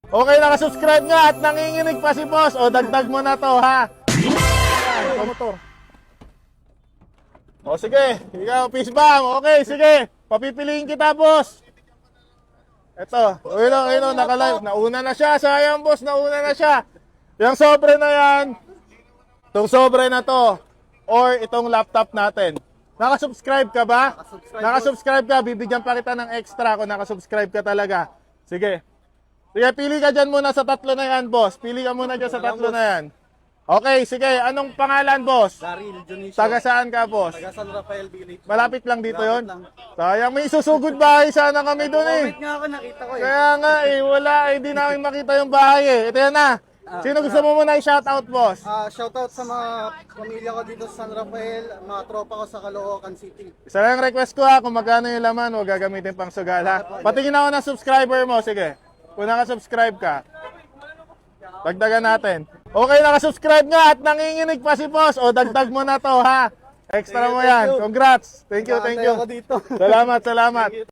Okay, nakasubscribe nga at nanginginig pa si boss. O, dagdag mo na to, ha? Motor. O, sige. Ikaw, peace bomb. Okay, sige. Papipiliin kita, boss. Ito. Ayun, nakalive. Nauna na siya. Sayang, boss. Nauna na siya. Yung sobre na yan. Itong sobre na to. Or itong laptop natin. Nakasubscribe ka ba? Nakasubscribe ka. Bibigyan pa kita ng extra kung nakasubscribe ka talaga. Sige. Sige, pili ka dyan muna sa tatlo na yan, boss. Pili ka muna dyan sa tatlo na yan. Okay, sige. Anong pangalan, boss? Daryl Dionisio. Taga saan ka, boss? Taga San Rafael Village. Malapit lang dito yon. Malapit Sayang, may isusugod bahay sana kami doon eh. Comment nga ako, nakita ko eh. Kaya nga eh, wala eh. Di namin makita yung bahay eh. Ito yan na. Sino gusto mo muna i-shoutout, boss? Shoutout sa mga pamilya ko dito sa San Rafael, mga tropa ko sa Caloocan City. Isa lang request ko ha, kung magkano yung laman, huwag gagamitin pang sugal ha. Patingin ako ng subscriber mo, sige. Kung nakasubscribe ka, dagdagan natin. Okay, nakasubscribe nga at nanginginig pa si boss. O, dagdag mo na to ha. Extra mo yan. Congrats. Thank you, thank you. Ako dito. Salamat, salamat.